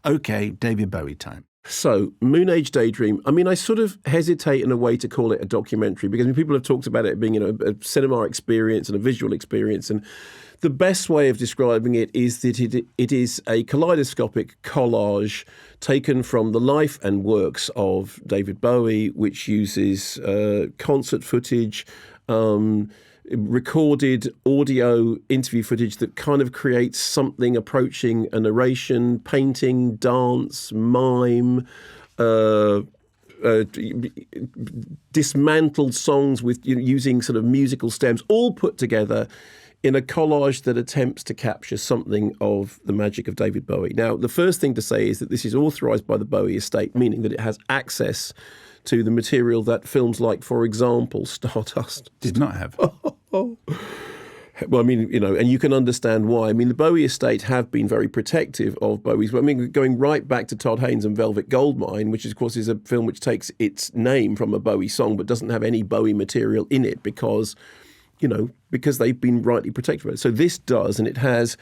Okay, David Bowie time. So, Moonage Daydream, I mean, I sort of hesitate in a way to call it a documentary because people have talked about it being, a cinema experience and a visual experience. And the best way of describing it is that it is a kaleidoscopic collage taken from the life and works of David Bowie, which uses concert footage, recorded audio interview footage that kind of creates something approaching a narration, painting, dance, mime, dismantled songs with using sort of musical stems, all put together in a collage that attempts to capture something of the magic of David Bowie. Now, the first thing to say is that this is authorised by the Bowie estate, meaning that it has access to the material that films like, for example, Stardust did not have. Well, I mean, and you can understand why. I mean, the Bowie estate have been very protective of Bowie's. I mean, going right back to Todd Haynes and Velvet Goldmine, which, of course, is a film which takes its name from a Bowie song but doesn't have any Bowie material in it because they've been rightly protected by it. So this does, and it has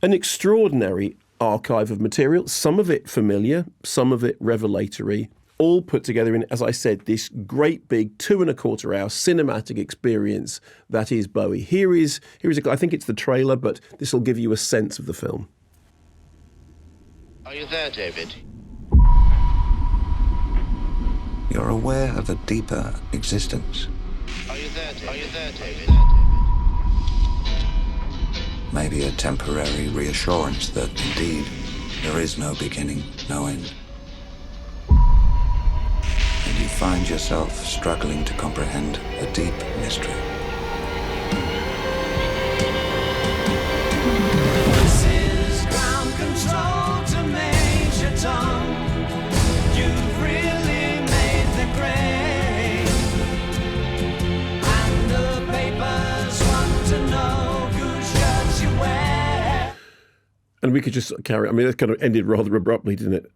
an extraordinary archive of material, some of it familiar, some of it revelatory, all put together in, as I said, this great big 2.25 hour cinematic experience that is Bowie. Here is I think it's the trailer, but this will give you a sense of the film. Are you there, David? You're aware of a deeper existence. Are you there, David? Are you there, David? Maybe a temporary reassurance that indeed there is no beginning, no end. And you find yourself struggling to comprehend a deep mystery. This is ground control to Major Tom. You've really made the grade. And the papers want to know whose shirts you wear. And we could just carry. I mean, that kind of ended rather abruptly, didn't it?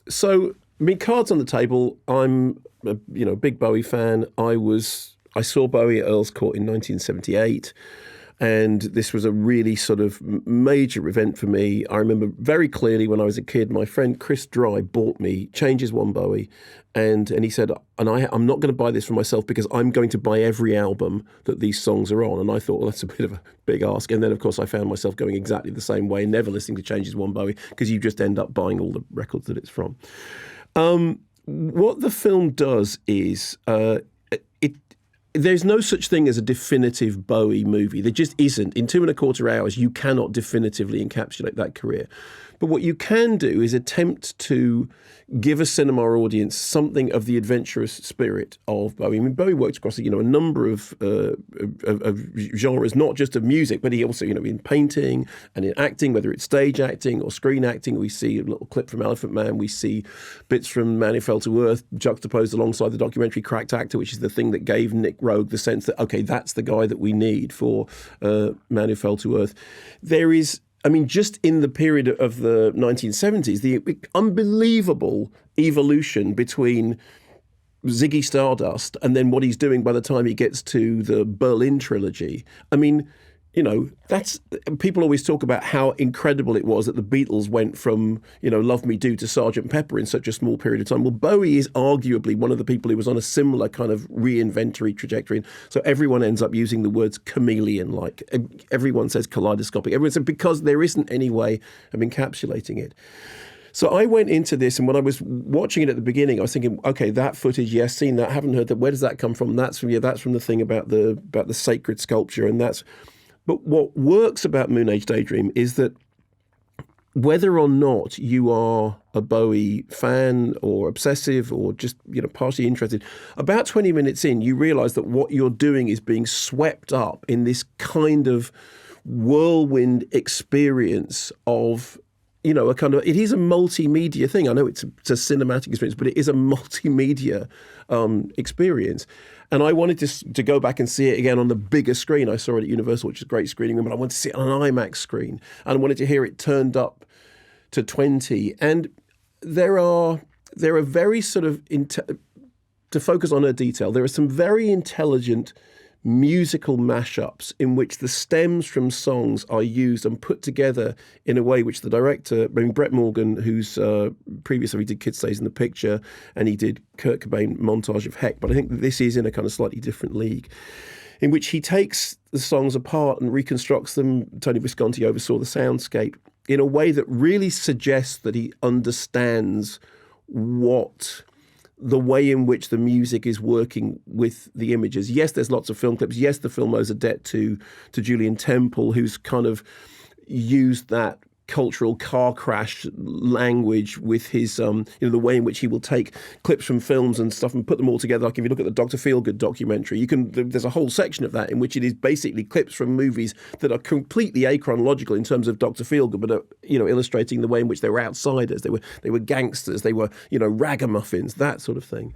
So, I mean, cards on the table. I'm a big Bowie fan. I saw Bowie at Earl's Court in 1978. And this was a really sort of major event for me. I remember very clearly when I was a kid, my friend Chris Dry bought me Changes One Bowie. And he said, I'm not going to buy this for myself because I'm going to buy every album that these songs are on. And I thought, well, that's a bit of a big ask. And then, of course, I found myself going exactly the same way, never listening to Changes One Bowie, because you just end up buying all the records that it's from. What the film does is there's no such thing as a definitive Bowie movie. There just isn't. In 2.25 hours, you cannot definitively encapsulate that career. But what you can do is attempt to give a cinema audience something of the adventurous spirit of Bowie. I mean, Bowie works across a number of genres, not just of music, but he also, in painting and in acting, whether it's stage acting or screen acting. We see a little clip from Elephant Man. We see bits from Man Who Fell to Earth juxtaposed alongside the documentary Cracked Actor, which is the thing that gave Nick Rogue the sense that, okay, that's the guy that we need for Man Who Fell to Earth. There is, just in the period of the 1970s, the unbelievable evolution between Ziggy Stardust and then what he's doing by the time he gets to the Berlin trilogy. That's, people always talk about how incredible it was that the Beatles went from, Love Me Do to Sgt. Pepper in such a small period of time. Well, Bowie is arguably one of the people who was on a similar kind of reinventory trajectory. So everyone ends up using the words chameleon-like. Everyone says kaleidoscopic. Everyone says, because there isn't any way of encapsulating it. So I went into this, and when I was watching it at the beginning, I was thinking, okay, that footage, yes, seen that, haven't heard that. Where does that come from? That's from the thing about the sacred sculpture, and that's. But what works about Moonage Daydream is that whether or not you are a Bowie fan or obsessive or just, partially interested, about 20 minutes in, you realise that what you're doing is being swept up in this kind of whirlwind experience of, it is a multimedia thing. I know it's a cinematic experience, but it is a multimedia experience. And I wanted to go back and see it again on the bigger screen. I saw it at Universal, which is a great screening room, but I wanted to see it on an IMAX screen. And I wanted to hear it turned up to 20. And there are very sort of, to focus on a detail, there are some very intelligent musical mashups in which the stems from songs are used and put together in a way which the director, Brett Morgen, who's previously he did Kid Stays in the Picture and he did Kurt Cobain Montage of Heck, but I think that this is in a kind of slightly different league, in which he takes the songs apart and reconstructs them. Tony Visconti oversaw the soundscape in a way that really suggests that he understands what the way in which the music is working with the images. Yes, there's lots of film clips. Yes, the film owes a debt to Julian Temple, who's kind of used that cultural car crash language with his, the way in which he will take clips from films and stuff and put them all together. Like if you look at the Dr. Feelgood documentary, there's a whole section of that in which it is basically clips from movies that are completely achronological in terms of Dr. Feelgood, but are, illustrating the way in which they were outsiders, they were gangsters, they were, ragamuffins, that sort of thing.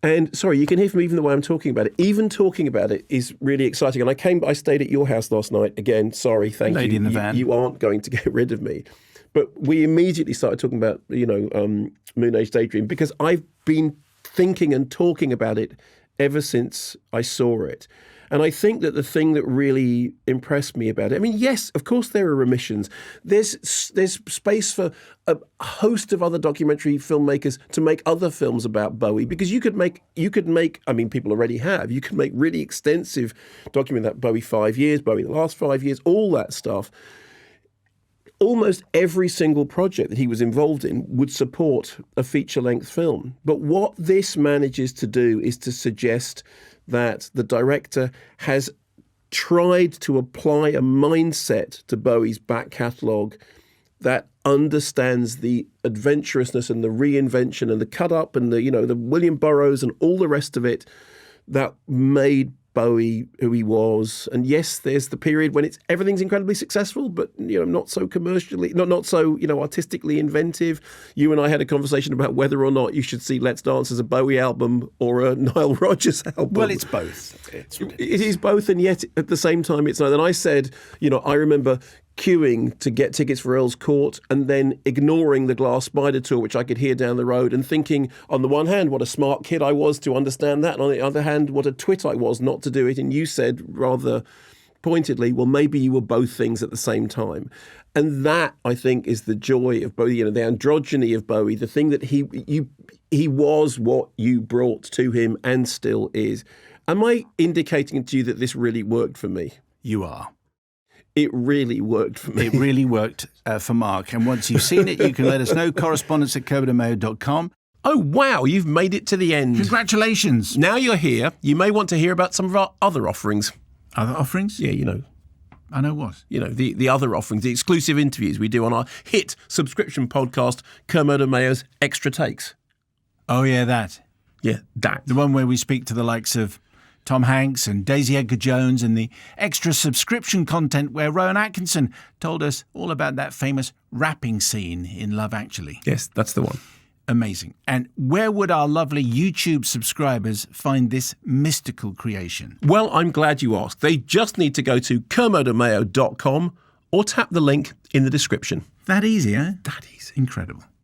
And sorry, you can hear from even the way I'm talking about it. Even talking about it is really exciting. And I stayed at your house last night. Again, sorry, thank Lady you. in the van. You aren't going to get rid of me. But we immediately started talking about, Moonage Daydream, because I've been thinking and talking about it ever since I saw it. And I think that the thing that really impressed me about it, I mean, yes, of course there are remissions. There's space for a host of other documentary filmmakers to make other films about Bowie, because you could make, I mean, people already have, you could make really extensive document that Bowie 5 years, Bowie the last 5 years, all that stuff. Almost every single project that he was involved in would support a feature-length film. But what this manages to do is to suggest that the director has tried to apply a mindset to Bowie's back catalogue that understands the adventurousness and the reinvention and the cut-up and the William Burroughs and all the rest of it that made Bowie who he was. And yes, there's the period when everything's incredibly successful, but not so commercially, not so artistically inventive. You and I had a conversation about whether or not you should see Let's Dance as a Bowie album or a Nile Rodgers album. Well, it's both. It is both, and yet at the same time it's neither. And I said, I remember queuing to get tickets for Earl's Court and then ignoring the Glass Spider tour, which I could hear down the road, and thinking, on the one hand, what a smart kid I was to understand that, and on the other hand, what a twit I was not to do it. And you said rather pointedly, well, maybe you were both things at the same time. And that, I think, is the joy of Bowie, the androgyny of Bowie, the thing that he was what you brought to him and still is. Am I indicating to you that this really worked for me? You are. It really worked for me. It really worked for Mark. And once you've seen it, you can let us know. Correspondence at kermodeandmayo.com. Oh, wow, you've made it to the end. Congratulations. Now you're here, you may want to hear about some of our other offerings. Other offerings? Yeah, I know what. The other offerings, the exclusive interviews we do on our hit subscription podcast, Kermode and Mayo's Extra Takes. Oh, yeah, that. Yeah, that. The one where we speak to the likes of Tom Hanks and Daisy Edgar Jones, and the extra subscription content where Rowan Atkinson told us all about that famous rapping scene in Love Actually. Yes, that's the one. Amazing. And where would our lovely YouTube subscribers find this mystical creation? Well, I'm glad you asked. They just need to go to kermodeandmayo.com or tap the link in the description. That easy, eh? That easy. Incredible.